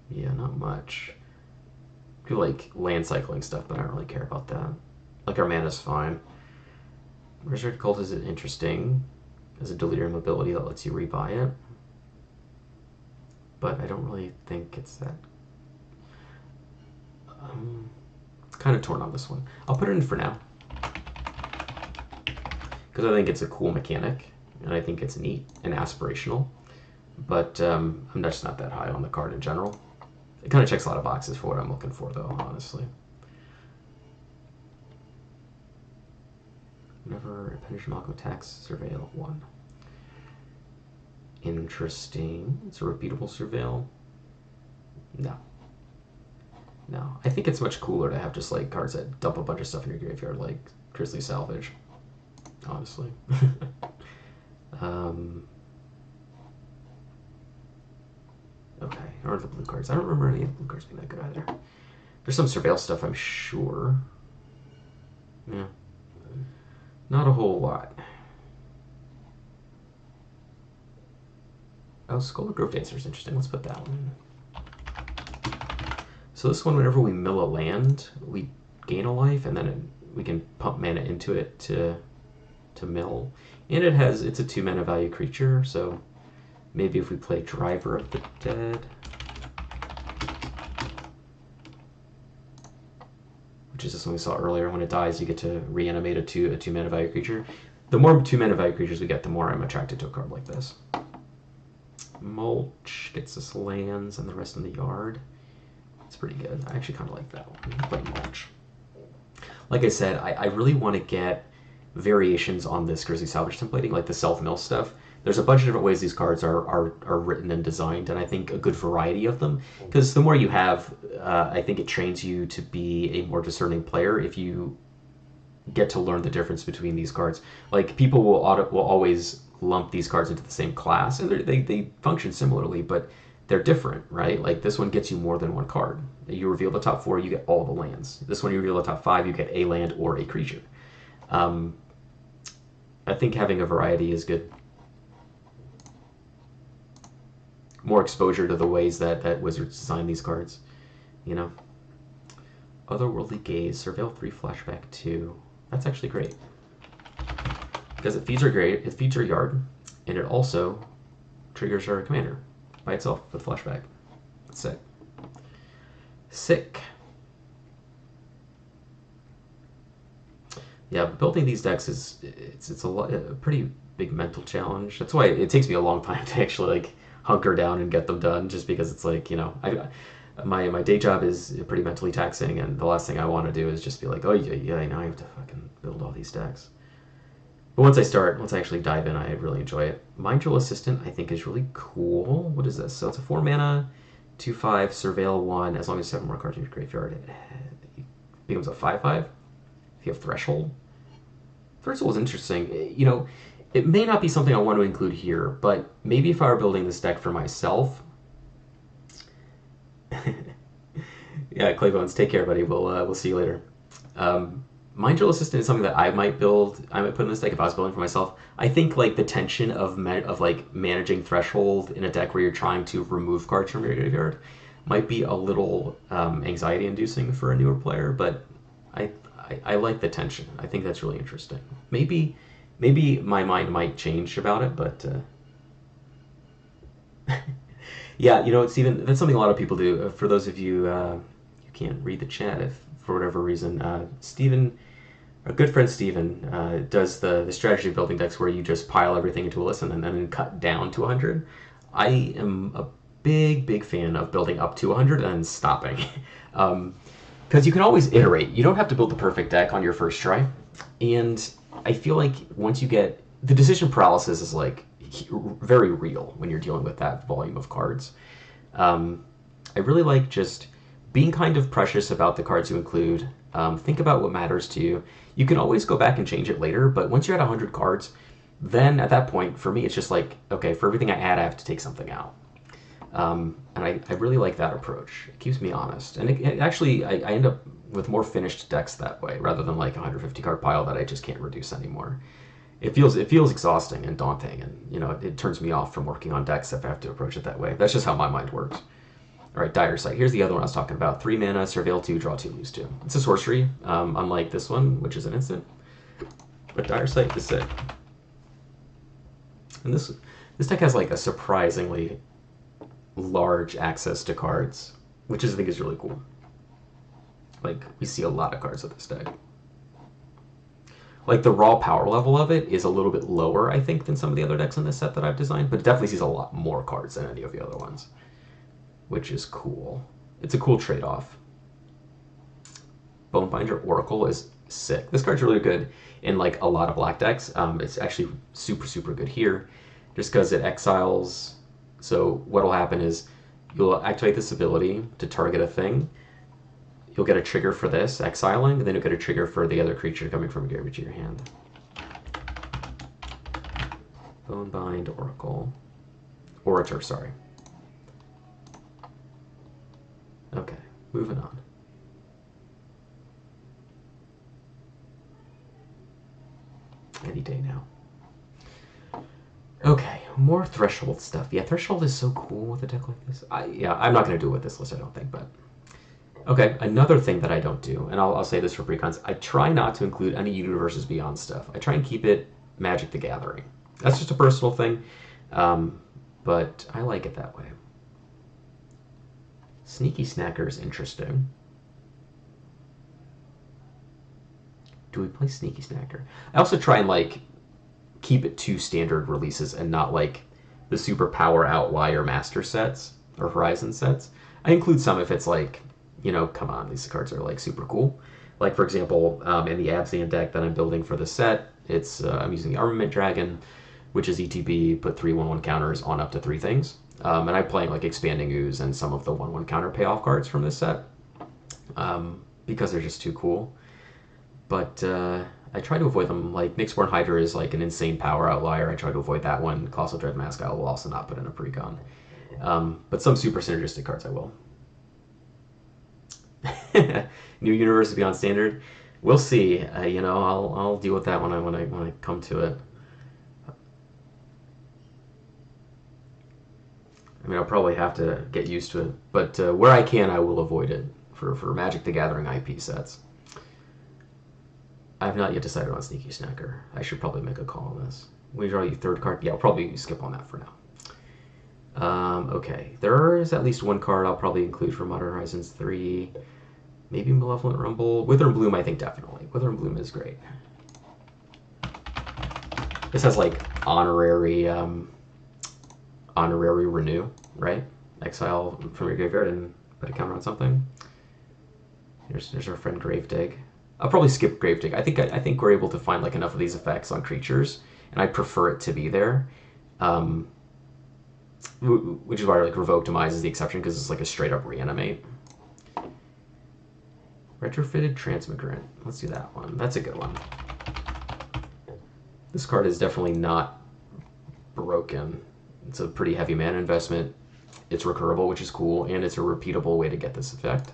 Yeah, not much. I feel like land cycling stuff, but I don't really care about that. Like our mana's fine. Resurrected Cult is interesting as a delirium ability that lets you rebuy it. But I don't really think it's that. Kind of torn on this one. I'll put it in for now. Because I think it's a cool mechanic, and I think it's neat and aspirational. But I'm just not that high on the card in general. It kind of checks a lot of boxes for what I'm looking for, though, honestly. Whenever Appendage Malcolm attacks, surveil 1. Interesting. It's a repeatable surveil. No. No. I think it's much cooler to have just like cards that dump a bunch of stuff in your graveyard, like Grizzly Salvage. Honestly. Okay, or the blue cards. I don't remember any of the blue cards being that good either. There's some surveil stuff, I'm sure. Yeah. Not a whole lot. Oh, Skull of Grove Dancer is interesting. Let's put that one in. So this one, whenever we mill a land, we gain a life, and then we can pump mana into it to mill. And it's a 2 mana value creature, so maybe if we play Driver of the Dead, which is just something we saw earlier, when it dies you get to reanimate a 2 mana value creature. The more 2 mana value creatures we get, the more I'm attracted to a card like this. Mulch gets us lands and the rest in the yard. It's pretty good. I actually kind of like that one. Play Mulch. Like I said, I really want to get variations on this Grizzly Salvage templating, like the self-mill stuff. There's a bunch of different ways these cards are written and designed, and I think a good variety of them. Because the more you have, I think it trains you to be a more discerning player if you get to learn the difference between these cards. Like, people will always lump these cards into the same class, and they function similarly, but they're different, right? Like, this one gets you more than one card. You reveal the top 4, you get all the lands. This one, you reveal the top 5, you get a land or a creature. I think having a variety is good. More exposure to the ways that Wizards design these cards, you know. Otherworldly Gaze, Surveil 3, Flashback 2. That's actually great. Because it feeds our yard, and it also triggers our commander by itself with Flashback. That's sick. Sick. Yeah, building these decks it's a pretty big mental challenge. That's why it takes me a long time to actually like hunker down and get them done, just because it's like, you know, my day job is pretty mentally taxing, and the last thing I want to do is just be like, oh yeah, now I have to fucking build all these decks. But once I actually dive in, I really enjoy it. Mind Drill Assistant, I think, is really cool. What is this? So it's a 4 mana, 2/5, Surveil 1. As long as you have 7 more cards in your graveyard, it becomes a 5/5. If you have Threshold. Threshold is interesting. You know, it may not be something I want to include here, but maybe if I were building this deck for myself. Yeah, Claybones, take care, buddy. We'll see you later. Mind Drill Assistant is something that I might put in this deck if I was building for myself. I think like the tension of like managing Threshold in a deck where you're trying to remove cards from your graveyard might be a little anxiety-inducing for a newer player, but I like the tension. I think that's really interesting. Maybe my mind might change about it, but yeah, you know, Steven, that's something a lot of people do. For those of you who can't read the chat, if for whatever reason, Steven, our good friend Steven, does the strategy of building decks where you just pile everything into a list and then cut down to 100. I am a big fan of building up to 100 and stopping. because you can always iterate. You don't have to build the perfect deck on your first try. And I feel like once you get the decision paralysis is like very real when you're dealing with that volume of cards. I really like just being kind of precious about the cards you include. Think about what matters to you. You can always go back and change it later, but once you're at 100 cards, then at that point, for me, it's just like, okay, for everything I add, I have to take something out. And I really like that approach. It keeps me honest. And it actually, I end up with more finished decks that way, rather than like a 150 card pile that I just can't reduce anymore. It feels exhausting and daunting, and you know it turns me off from working on decks if I have to approach it that way. That's just how my mind works. All right, Dire Sight. Here's the other one I was talking about. 3 mana, surveil 2, draw 2, lose 2. It's a sorcery, unlike this one, which is an instant. But Dire Sight is sick. And this deck has like a surprisingly large access to cards, which I think is really cool. Like, we see a lot of cards with this deck. Like, the raw power level of it is a little bit lower, I think, than some of the other decks in this set that I've designed, but it definitely sees a lot more cards than any of the other ones, which is cool. It's a cool trade-off. Bonebinder Oracle is sick. This card's really good in, like, a lot of black decks. It's actually super, super good here, just because it exiles. So what'll happen is you'll activate this ability to target a thing. You'll get a trigger for this, exiling, and then you'll get a trigger for the other creature coming from your graveyard to your hand. Bonebind Oracle. Orator, sorry. Okay, moving on. Any day now. Okay, more Threshold stuff. Yeah, Threshold is so cool with a deck like this. Yeah, I'm not going to do it with this list, I don't think, but... Okay, another thing that I don't do, and I'll say this for precons, I try not to include any Universes Beyond stuff. I try and keep it Magic the Gathering. That's just a personal thing, but I like it that way. Sneaky Snacker is interesting. Do we play Sneaky Snacker? I also try and, like, keep it to standard releases and not, like, the super power outlier master sets or Horizon sets. I include some if it's, like... You know, come on, these cards are like super cool. Like, for example, in the Abzan deck that I'm building for the set, it's I'm using the Armament Dragon, which is ETB, put 3/1/1 counters on up to 3 things. And I'm playing like Expanding Ooze and some of the 1/1 counter payoff cards from this set because they're just too cool. But I try to avoid them. Like, Nyxborn Hydra is like an insane power outlier. I try to avoid that one. Colossal Dread Mask I will also not put in a precon. But some super synergistic cards I will. New Universe Beyond Standard. We'll see. You know, I'll deal with that when I come to it. I mean, I'll probably have to get used to it, but where I can, I will avoid it for Magic the Gathering IP sets. I have not yet decided on Sneaky Snacker. I should probably make a call on this. We draw you 3rd card. Yeah, I'll probably skip on that for now. Okay, there is at least one card I'll probably include for Modern Horizons 3. Maybe Malevolent Rumble. Wither and Bloom, I think definitely. Wither and Bloom is great. This has like honorary renew, right? Exile from your graveyard and put a counter on something. There's our friend Gravedigg. I'll probably skip Gravedigg. I think we're able to find like enough of these effects on creatures, and I prefer it to be there. Which is why like Revoke Demise is the exception, because it's like a straight up reanimate. Retrofitted Transmigrant. Let's do that one. That's a good one. This card is definitely not broken. It's a pretty heavy mana investment. It's recurable, which is cool, and it's a repeatable way to get this effect.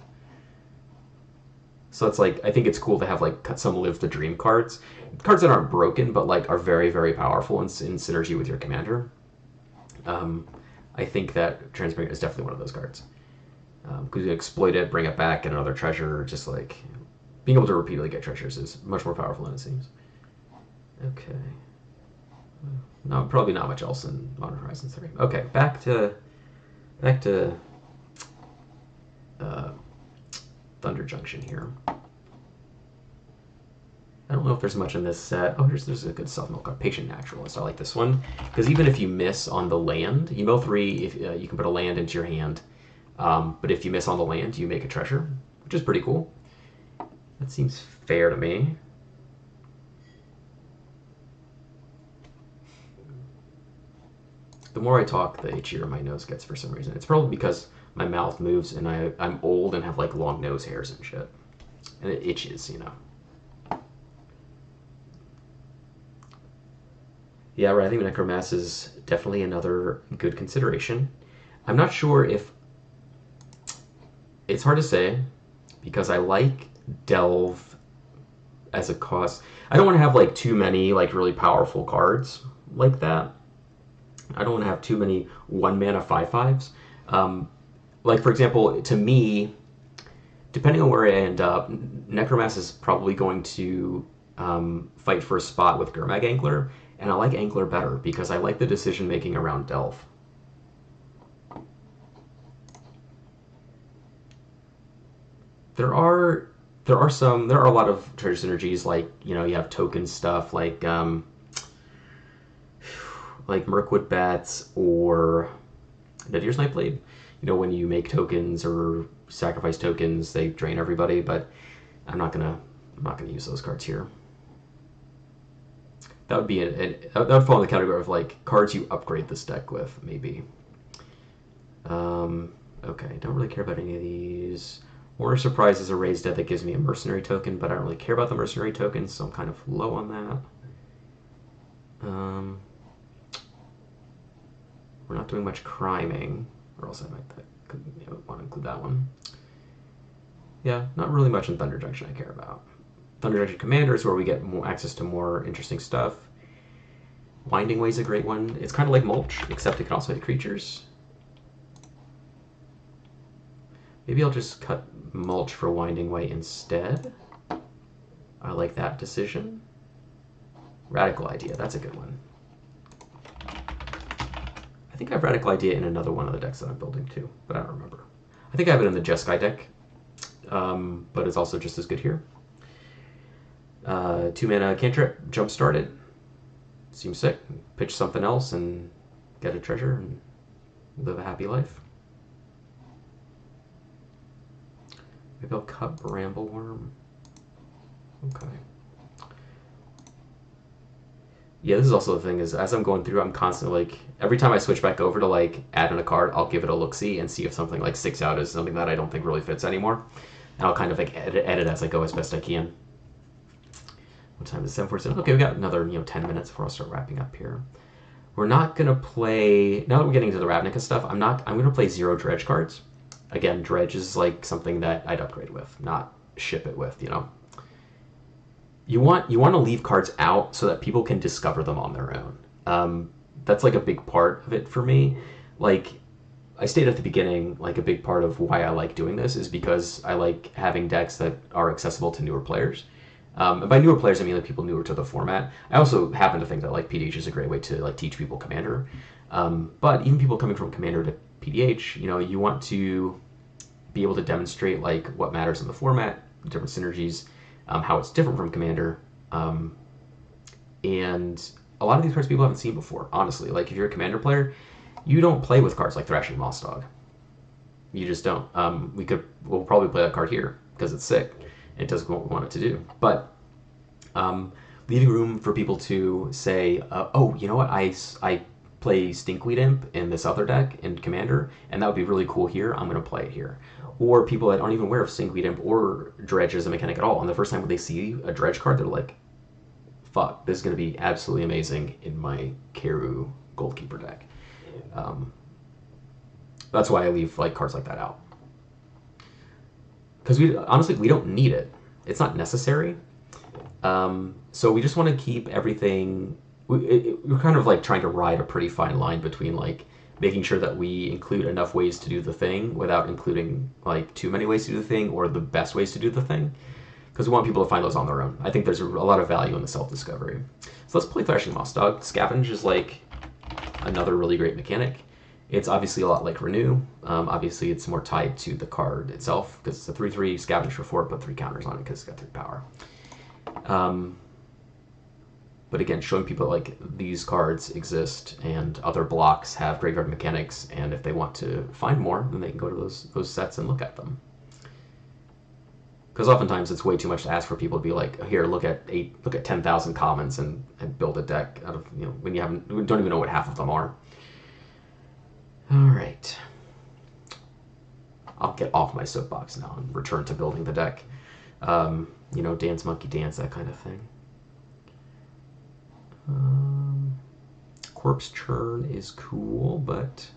So it's like, I think it's cool to have like some Live the Dream cards. Cards that aren't broken, but like are very, very powerful in synergy with your commander. I think that Transmigrant is definitely one of those cards. Because you exploit it, bring it back, get another treasure. Just like being able to repeatedly get treasures is much more powerful than it seems. Okay. No, probably not much else in Modern Horizons 3. Okay, back to Thunder Junction here. I don't know if there's much in this set. Oh, there's a good self-mill card. Patient Naturalist. I like this one. Because even if you miss on the land, you mill 3, if, you can put a land into your hand. But if you miss on the land, you make a treasure, which is pretty cool. That seems fair to me. The more I talk, the itchier my nose gets for some reason. It's probably because my mouth moves and I'm old and have like long nose hairs and shit. And it itches, you know. Yeah, right. I think Necromass is definitely another good consideration. I'm not sure if it's hard to say because I like Delve as a cost. I don't want to have like too many like really powerful cards like that. I don't want to have too many 1 mana 5/5s. Like for example, to me, depending on where I end up, Necromass is probably going to fight for a spot with Gurmag Angler, and I like Angler better because I like the decision making around Delve. There are there are a lot of treasure synergies, like you know you have token stuff like Mirkwood Bats or Nadir's Nightblade. You know, when you make tokens or sacrifice tokens, they drain everybody. But I'm not gonna use those cards here. That would be that would fall in the category of like cards you upgrade this deck with, maybe. Okay, don't really care about any of these. Warner Surprise is a raised deck that gives me a mercenary token, but I don't really care about the mercenary tokens, so I'm kind of low on that. We're not doing much criming, or else I might want to include that one. Yeah, not really much in Thunder Junction I care about. Thunder Junction Commander is where we get more access to more interesting stuff. Winding Way is a great one. It's kind of like Mulch, except it can also hit creatures. Maybe I'll just cut Mulch for Winding Way instead. I like that decision. Radical Idea, that's a good one. I think I have Radical Idea in another one of the decks that I'm building too, but I don't remember. I think I have it in the Jeskai deck, but it's also just as good here. 2 mana cantrip, jumpstart it. Seems sick. Pitch something else and get a treasure and live a happy life. Maybe I'll cut Brambleworm. Okay. Yeah, this is also the thing is as I'm going through, I'm constantly like every time I switch back over to like add in a card, I'll give it a look-see and see if something like sticks out as something that I don't think really fits anymore. And I'll kind of like edit as I go as best I can. What time is it? 7:47. Okay, we got another 10 minutes before I'll start wrapping up here. We're not gonna play now that we're getting into the Ravnica stuff. I'm gonna play 0 dredge cards. Again, dredge is like something that I'd upgrade with, not ship it with. You want to leave cards out so that people can discover them on their own. That's like a big part of it for me. Like I stated at the beginning, like a big part of why I like doing this is because I like having decks that are accessible to newer players. And by newer players, I mean like people newer to the format. I also happen to think that like PDH is a great way to like teach people Commander. But even people coming from Commander to PDH, you want to be able to demonstrate like what matters in the format, different synergies, how it's different from Commander. And a lot of these cards people haven't seen before, honestly. Like if you're a Commander player, you don't play with cards like Thrashing Moss Dog. You just don't. We'll probably play that card here because it's sick. It does what we want it to do. But leaving room for people to say, oh, you know what, I play Stinkweed Imp in this other deck in Commander, and that would be really cool here, I'm going to play it here. Or people that aren't even aware of Stinkweed Imp or Dredge as a mechanic at all, and the first time when they see a Dredge card, they're like, fuck, this is going to be absolutely amazing in my Kheru Goldkeeper deck. That's why I leave like cards like that out. Because honestly, we don't need it. It's not necessary. So we just want to keep everything. We're kind of like trying to ride a pretty fine line between like making sure that we include enough ways to do the thing without including like too many ways to do the thing or the best ways to do the thing. Because we want people to find those on their own. I think there's a lot of value in the self-discovery. So let's play Thrashing Moss Dog. Scavenge is like another really great mechanic. It's obviously a lot like Renew. Obviously, it's more tied to the card itself because it's a 3/3 Scavenge for 4, put 3 counters on it because it's got 3 power. But again, showing people like these cards exist and other blocks have graveyard mechanics, and if they want to find more, then they can go to those sets and look at them. Because oftentimes it's way too much to ask for people to be like, here, look at 10,000 commons and build a deck out of, when you don't even know what half of them are. All right. I'll get off my soapbox now and return to building the deck. Dance monkey dance, that kind of thing. Corpse churn is cool, but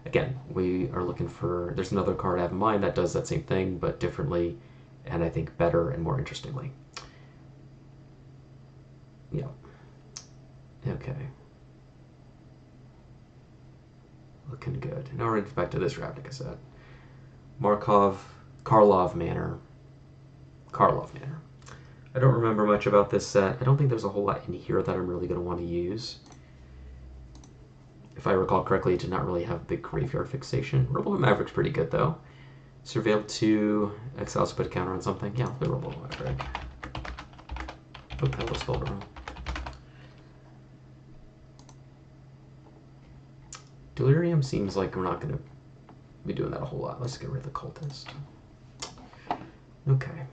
again, we are looking for, there's another card I have in mind that does that same thing, but differently, and I think better and more interestingly. Yeah. Okay. Looking good. Now we're back to this Ravnica set. Karlov Manor. I don't remember much about this set. I don't think there's a whole lot in here that I'm really going to want to use. If I recall correctly, it did not really have big graveyard fixation. Rebel Maverick's pretty good, though. Surveil 2, exiles to put a counter on something. Yeah, the Rebel Maverick. Oh, that was spelled wrong. Delirium seems like we're not going to be doing that a whole lot. Let's get rid of the Cultist. Okay.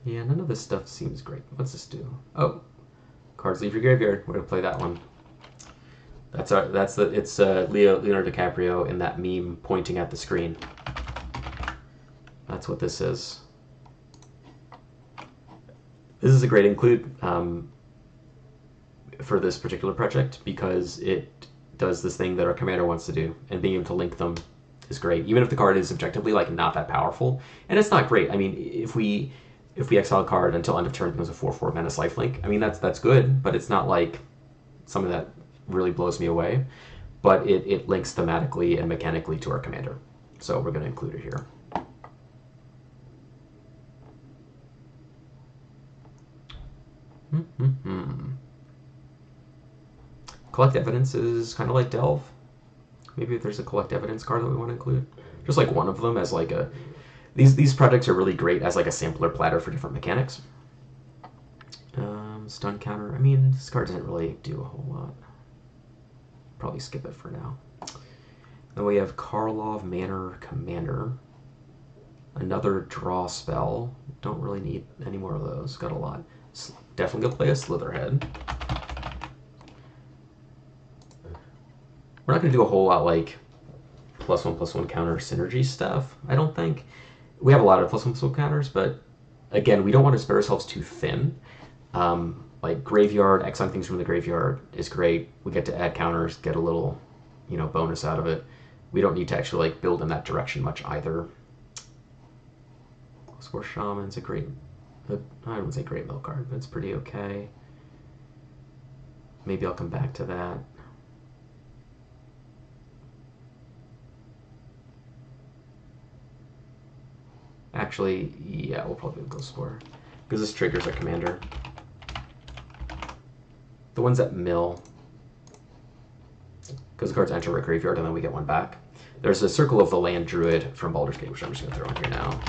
Yeah, none of this stuff seems great. What's this do? Oh, cards leave your graveyard. We're gonna play that one. It's Leonardo DiCaprio in that meme pointing at the screen. That's what this is. This is a great include for this particular project because it does this thing that our commander wants to do, and being able to link them is great. Even if the card is objectively like not that powerful, and it's not great. I mean, if we exile a card until end of turn, it becomes a 4/4 Menace lifelink. I mean, that's good, but it's not like something that really blows me away. But it links thematically and mechanically to our commander, so we're going to include it here. Collect evidence is kind of like Delve. Maybe if there's a collect evidence card that we want to include, just like one of them as like a. These projects are really great as like a sampler platter for different mechanics. Stun counter. I mean, this card doesn't really do a whole lot. Probably skip it for now. Then we have Karlov Manor Commander. Another draw spell. Don't really need any more of those. Got a lot. Definitely gonna play a Slitherhead. We're not gonna do a whole lot like +1/+1 counter synergy stuff, I don't think. We have a lot of +1/+1 counters, but again, we don't want to spread ourselves too thin. Like graveyard, exiling things from the graveyard is great. We get to add counters, get a little, bonus out of it. We don't need to actually like build in that direction much either. Score Shaman's a great, I wouldn't say great mill card, but it's pretty okay. Maybe I'll come back to that. Actually, yeah, we'll probably go Spore, because this triggers our commander. The ones that mill, because the cards enter our graveyard and then we get one back. There's a Circle of the Land Druid from Baldur's Gate, which I'm just going to throw in here now.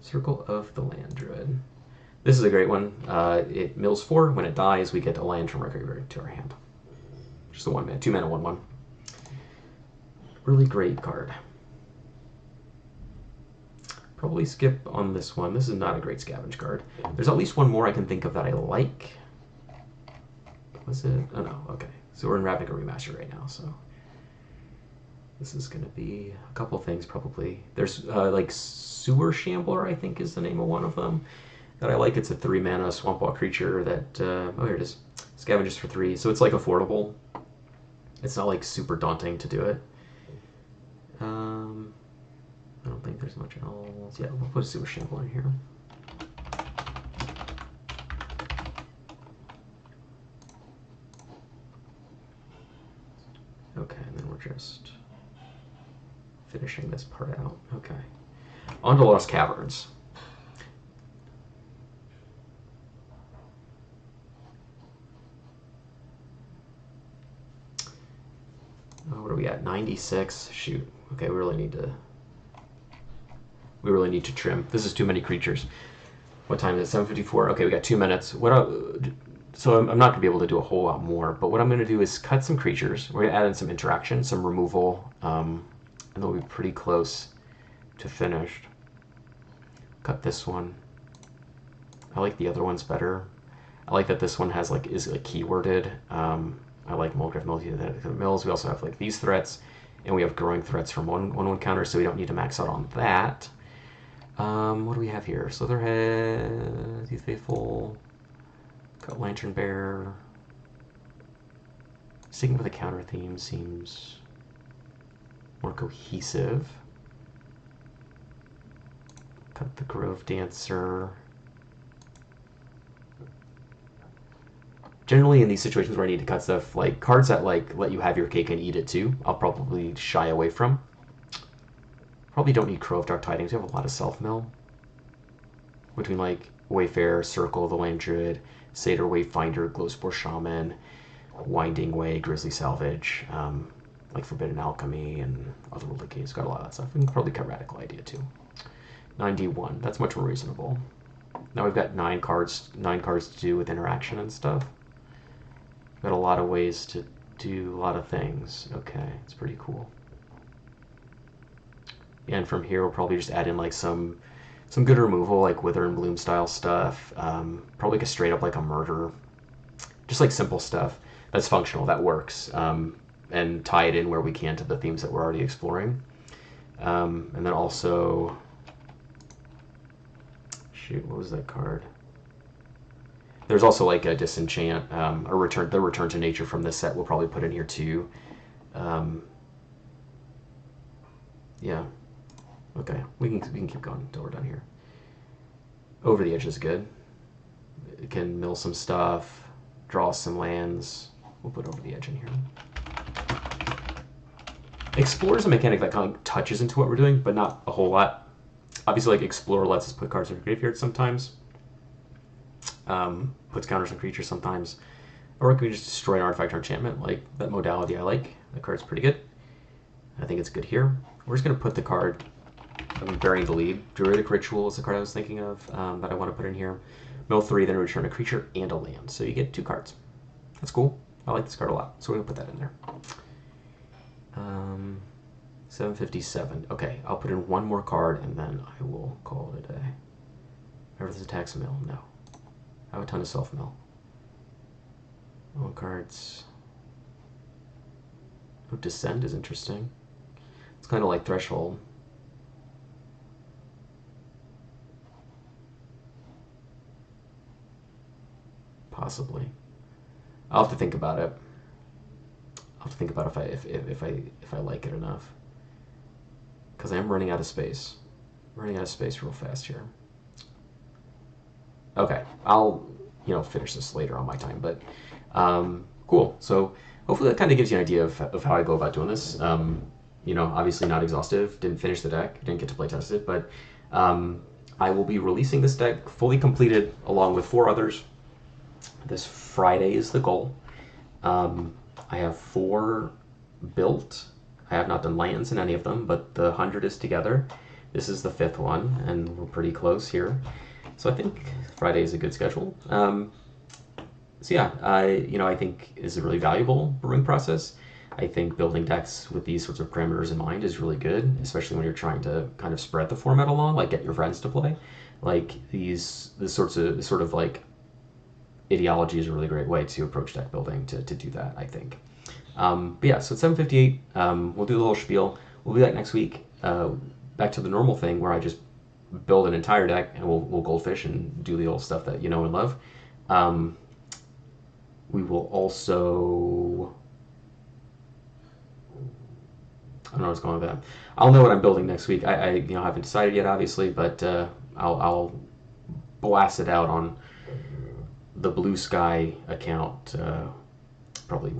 Circle of the Land Druid. This is a great one. It mills 4. When it dies, we get a land from our graveyard to our hand. Just a 1-mana, 2-mana, 1/1. Really great card. Probably skip on this one. This is not a great scavenge card. There's at least one more I can think of that I like. Was it? Oh no, okay. So we're in Ravnica Remaster right now, so. This is going to be a couple things probably. There's like Sewer Shambler, I think is the name of one of them that I like. It's a 3-mana swamp walk creature that, oh here it is. Scavenges for 3, so it's like affordable. It's not like super daunting to do it. I don't think there's much else. Yeah, we'll put a Sewer Shambler in here. Okay, and then we're just finishing this part out. Okay. On to Lost Caverns. Oh, what are we at? 96. Shoot. Okay, we really need to trim. This is too many creatures. What time is it? 7:54. Okay, we got 2 minutes. So I'm not going to be able to do a whole lot more, but what I'm going to do is cut some creatures. We're going to add in some interaction, some removal, and they'll be pretty close to finished. Cut this one. I like the other ones better. I like that this one has is like keyworded. I like Mulgrave Mills. We also have like these threats, and we have growing threats from one counter, so we don't need to max out on that. What do we have here? Slitherhead, Youth Faithful, Cut Lantern Bear. Sticking with a counter theme seems more cohesive. Cut the Grove Dancer. Generally, in these situations where I need to cut stuff, like cards that let you have your cake and eat it too, I'll probably shy away from. Probably don't need Crow of Dark Tidings. We have a lot of self-mill. Between like Wayfarer, Circle, the Land Druid, Satyr, Wayfinder, Glowspore Shaman, Winding Way, Grizzly Salvage, like Forbidden Alchemy, and Otherworldly Games. Got a lot of that stuff. We can probably cut Radical Idea too. 91. That's much more reasonable. Now we've got 9 cards to do with interaction and stuff. Got a lot of ways to do a lot of things. Okay, it's pretty cool. And from here, we'll probably just add in like some good removal, like Wither and Bloom style stuff. Probably like straight up like a murder, just like simple stuff that's functional, that works, and tie it in where we can to the themes that we're already exploring. And then also, shoot, what was that card? There's also like a Disenchant, the Return to Nature from this set we'll probably put in here too. Yeah. Okay, we can keep going until we're done here. Over the Edge is good. It can mill some stuff, draw some lands. We'll put Over the Edge in here. Explore is a mechanic that kind of touches into what we're doing, but not a whole lot. Obviously, like Explore lets us put cards in our graveyard sometimes. Puts counters on creatures sometimes. Or we can just destroy an artifact or enchantment. Like, that modality I like. That card's pretty good. I think it's good here. We're just going to put the card, Burying the Lead. Druidic Ritual is the card I was thinking of that I want to put in here. Mill 3, then return a creature and a land. So you get 2 cards. That's cool. I like this card a lot. So we're going to put that in there. 757. Okay, I'll put in one more card and then I will call it a day. Everything's attacks mill. No. I have a ton of self-mill. All cards. Oh, Descend is interesting. It's kind of like Threshold. Possibly. I'll have to think about it. I'll have to think about if I like it enough. Because I am running out of space. I'm running out of space real fast here. Okay, I'll finish this later on my time, but cool. So hopefully that kind of gives you an idea of how I go about doing this. Obviously not exhaustive. Didn't finish the deck. Didn't get to play test it, but I will be releasing this deck fully completed along with 4 others. This Friday is the goal. I have 4 built. I have not done lands in any of them, but the 100 is together. This is the 5th one, and we're pretty close here. So I think Friday is a good schedule. So yeah, I think is a really valuable brewing process. I think building decks with these sorts of parameters in mind is really good, especially when you're trying to kind of spread the format along, like get your friends to play. Like this sort of like ideology is a really great way to approach deck building to do that, I think. But yeah, so it's 7:58. We'll do the whole spiel. We'll be back next week. Back to the normal thing where I just build an entire deck and we'll goldfish and do the old stuff that you know and love. We will also, I don't know what's going on with that. I'll know what I'm building next week. I haven't decided yet, obviously, but I'll blast it out on the Blue Sky account probably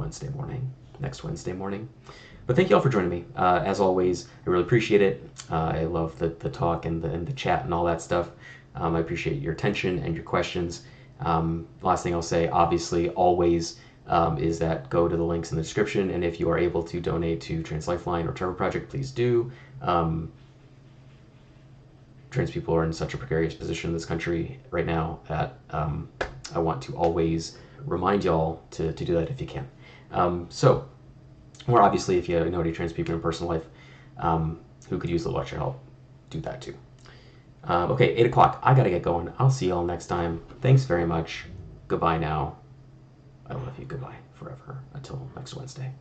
next Wednesday morning. But thank you all for joining me. As always, I really appreciate it. I love the talk and the chat and all that stuff. I appreciate your attention and your questions. Last thing I'll say, obviously, always, is that go to the links in the description, and if you are able to donate to Trans Lifeline or Trevor Project, please do. Trans people are in such a precarious position in this country right now that I want to always remind y'all to do that if you can. Or obviously, if you know any trans people in personal life who could use a little extra help, do that too. Okay, 8 o'clock. I gotta get going. I'll see y'all next time. Thanks very much. Goodbye now. I love you. Goodbye forever until next Wednesday.